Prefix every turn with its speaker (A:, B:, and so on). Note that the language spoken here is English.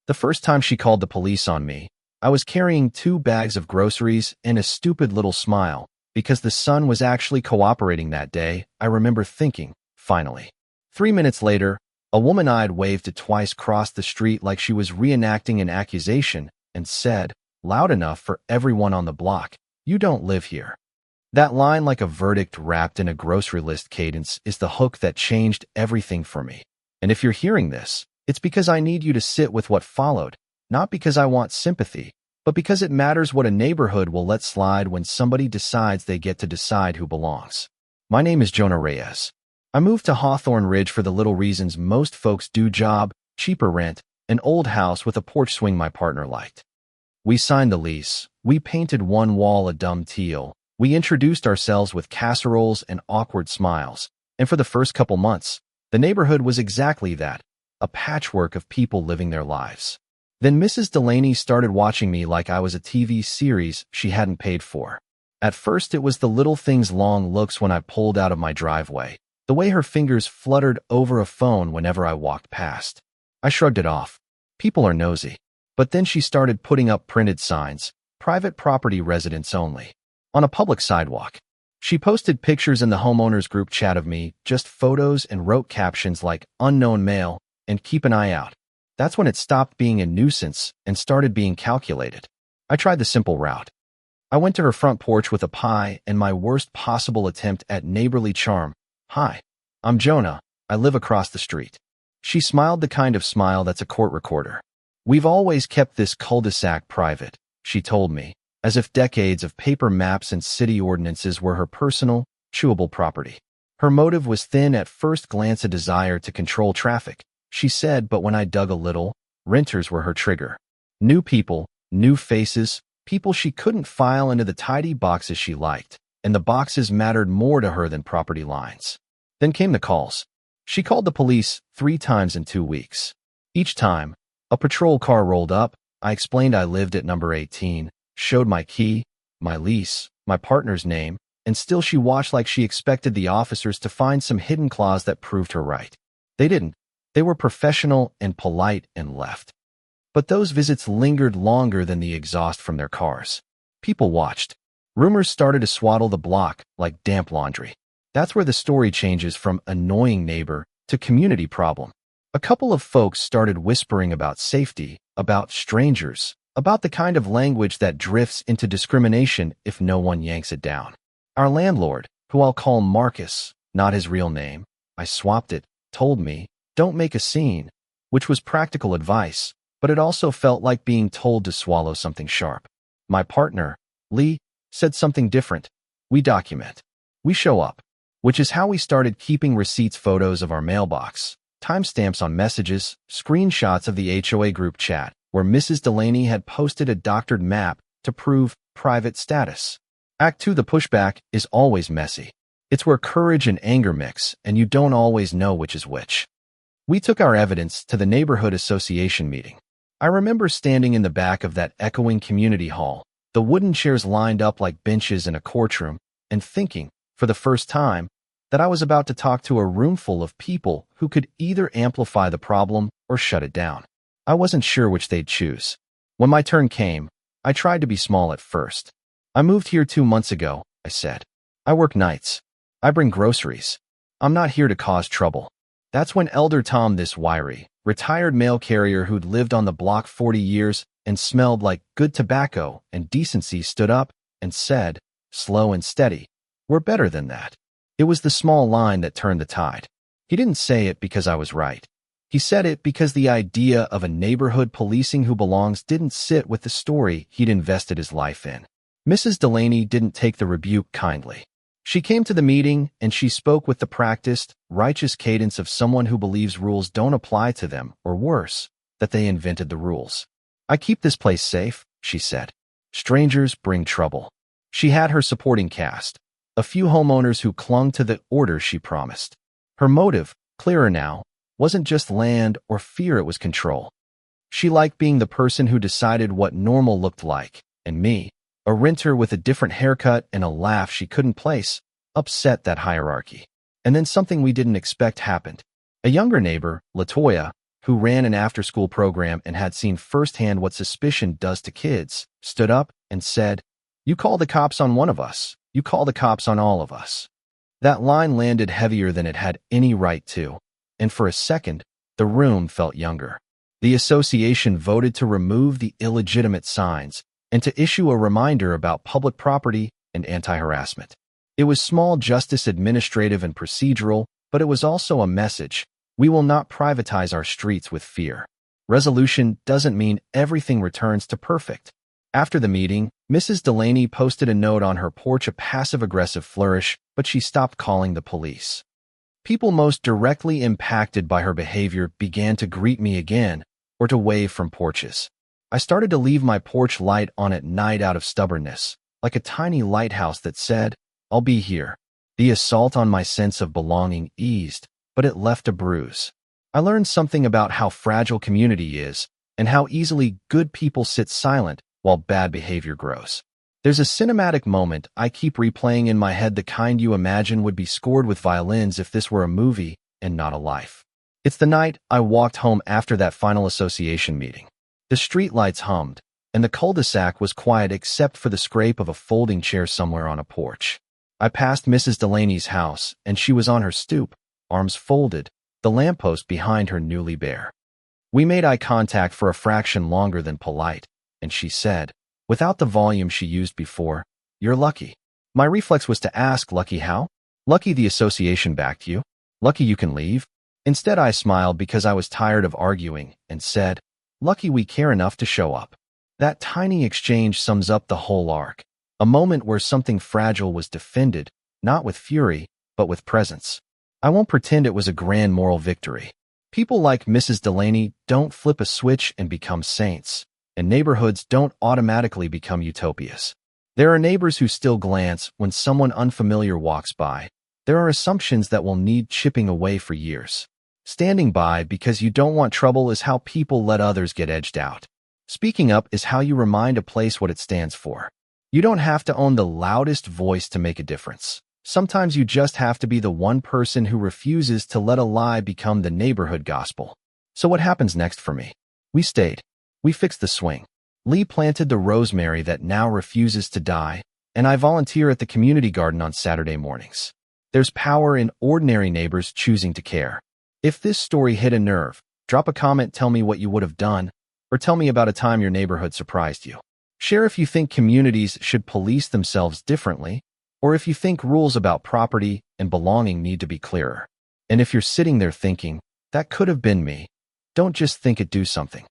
A: The first time she called the police on me, I was carrying 2 bags of groceries and a stupid little smile. Because the sun was actually cooperating that day, I remember thinking, finally. 3 minutes later, a woman I'd waved to twice crossed the street like she was reenacting an accusation and said, loud enough for everyone on the block, "You don't live here." That line, like a verdict wrapped in a grocery list cadence, is the hook that changed everything for me. And if you're hearing this, it's because I need you to sit with what followed, not because I want sympathy, but because it matters what a neighborhood will let slide when somebody decides they get to decide who belongs. My name is Jonah Reyes. I moved to Hawthorne Ridge for the little reasons most folks do: job, cheaper rent, an old house with a porch swing my partner liked. We signed the lease. We painted one wall a dumb teal. We introduced ourselves with casseroles and awkward smiles. And for the first couple months, the neighborhood was exactly that, a patchwork of people living their lives. Then Mrs. Delaney started watching me like I was a TV series she hadn't paid for. At first, it was the little things: long looks when I pulled out of my driveway, the way her fingers fluttered over a phone whenever I walked past. I shrugged it off. People are nosy. But then she started putting up printed signs, "Private property residents only," on a public sidewalk. She posted pictures in the homeowners group chat of me, just photos, and wrote captions like "unknown male" and "keep an eye out." That's when it stopped being a nuisance and started being calculated. I tried the simple route. I went to her front porch with a pie and my worst possible attempt at neighborly charm. "Hi, I'm Jonah. I live across the street." She smiled, the kind of smile that's a court recorder. "We've always kept this cul-de-sac private," she told me, as if decades of paper maps and city ordinances were her personal, chewable property. Her motive was thin at first glance: a desire to control traffic, she said, but when I dug a little, renters were her trigger. New people, new faces, people she couldn't file into the tidy boxes she liked, and the boxes mattered more to her than property lines. Then came the calls. She called the police 3 times in 2 weeks. Each time, a patrol car rolled up. I explained I lived at number 18, showed my key, my lease, my partner's name, and still she watched like she expected the officers to find some hidden clause that proved her right. They didn't. They were professional and polite and left. But those visits lingered longer than the exhaust from their cars. People watched. Rumors started to swaddle the block like damp laundry. That's where the story changes from annoying neighbor to community problem. A couple of folks started whispering about safety, about strangers, about the kind of language that drifts into discrimination if no one yanks it down. Our landlord, who I'll call Marcus, not his real name, I swapped it, told me, "Don't make a scene," which was practical advice, but it also felt like being told to swallow something sharp. My partner, Lee, said something different. "We document. We show up," which is how we started keeping receipts, photos of our mailbox, timestamps on messages, screenshots of the HOA group chat, where Mrs. Delaney had posted a doctored map to prove private status. Act 2, the pushback, is always messy. It's where courage and anger mix, and you don't always know which is which. We took our evidence to the neighborhood association meeting. I remember standing in the back of that echoing community hall, the wooden chairs lined up like benches in a courtroom, and thinking, for the first time, that I was about to talk to a room full of people who could either amplify the problem or shut it down. I wasn't sure which they'd choose. When my turn came, I tried to be small at first. "I moved here 2 months ago," I said. "I work nights. I bring groceries. I'm not here to cause trouble." That's when Elder Tom, this wiry, retired mail carrier who'd lived on the block 40 years and smelled like good tobacco and decency, stood up and said, slow and steady, "We're better than that." It was the small line that turned the tide. He didn't say it because I was right. He said it because the idea of a neighborhood policing who belongs didn't sit with the story he'd invested his life in. Mrs. Delaney didn't take the rebuke kindly. She came to the meeting and she spoke with the practiced, righteous cadence of someone who believes rules don't apply to them, or worse, that they invented the rules. "I keep this place safe," she said. "Strangers bring trouble." She had her supporting cast, a few homeowners who clung to the order she promised. Her motive, clearer now, wasn't just land or fear, it was control. She liked being the person who decided what normal looked like, and me, a renter with a different haircut and a laugh she couldn't place, upset that hierarchy. And then something we didn't expect happened. A younger neighbor, Latoya, who ran an after-school program and had seen firsthand what suspicion does to kids, stood up and said, "You call the cops on one of us. You call the cops on all of us." That line landed heavier than it had any right to, and for a second, the room felt younger. The association voted to remove the illegitimate signs and to issue a reminder about public property and anti-harassment. It was small justice, administrative and procedural, but it was also a message. We will not privatize our streets with fear. Resolution doesn't mean everything returns to perfect. After the meeting, Mrs. Delaney posted a note on her porch, a passive-aggressive flourish, but she stopped calling the police. People most directly impacted by her behavior began to greet me again or to wave from porches. I started to leave my porch light on at night out of stubbornness, like a tiny lighthouse that said, "I'll be here." The assault on my sense of belonging eased, but it left a bruise. I learned something about how fragile community is and how easily good people sit silent while bad behavior grows. There's a cinematic moment I keep replaying in my head, the kind you imagine would be scored with violins if this were a movie and not a life. It's the night I walked home after that final association meeting. The streetlights hummed, and the cul-de-sac was quiet except for the scrape of a folding chair somewhere on a porch. I passed Mrs. Delaney's house, and she was on her stoop, arms folded, the lamppost behind her newly bare. We made eye contact for a fraction longer than polite, and she said, without the volume she used before, "You're lucky." My reflex was to ask, "Lucky how?" "Lucky the association backed you. Lucky you can leave." Instead, I smiled because I was tired of arguing and said, "Lucky we care enough to show up." That tiny exchange sums up the whole arc. A moment where something fragile was defended, not with fury, but with presence. I won't pretend it was a grand moral victory. People like Mrs. Delaney don't flip a switch and become saints, and neighborhoods don't automatically become utopias. There are neighbors who still glance when someone unfamiliar walks by. There are assumptions that will need chipping away for years. Standing by because you don't want trouble is how people let others get edged out. Speaking up is how you remind a place what it stands for. You don't have to own the loudest voice to make a difference. Sometimes you just have to be the one person who refuses to let a lie become the neighborhood gospel. So what happens next for me? We stayed. We fixed the swing. Lee planted the rosemary that now refuses to die, and I volunteer at the community garden on Saturday mornings. There's power in ordinary neighbors choosing to care. If this story hit a nerve, drop a comment, tell me what you would have done, or tell me about a time your neighborhood surprised you. Share if you think communities should police themselves differently, or if you think rules about property and belonging need to be clearer. And if you're sitting there thinking, that could have been me, don't just think it, do something.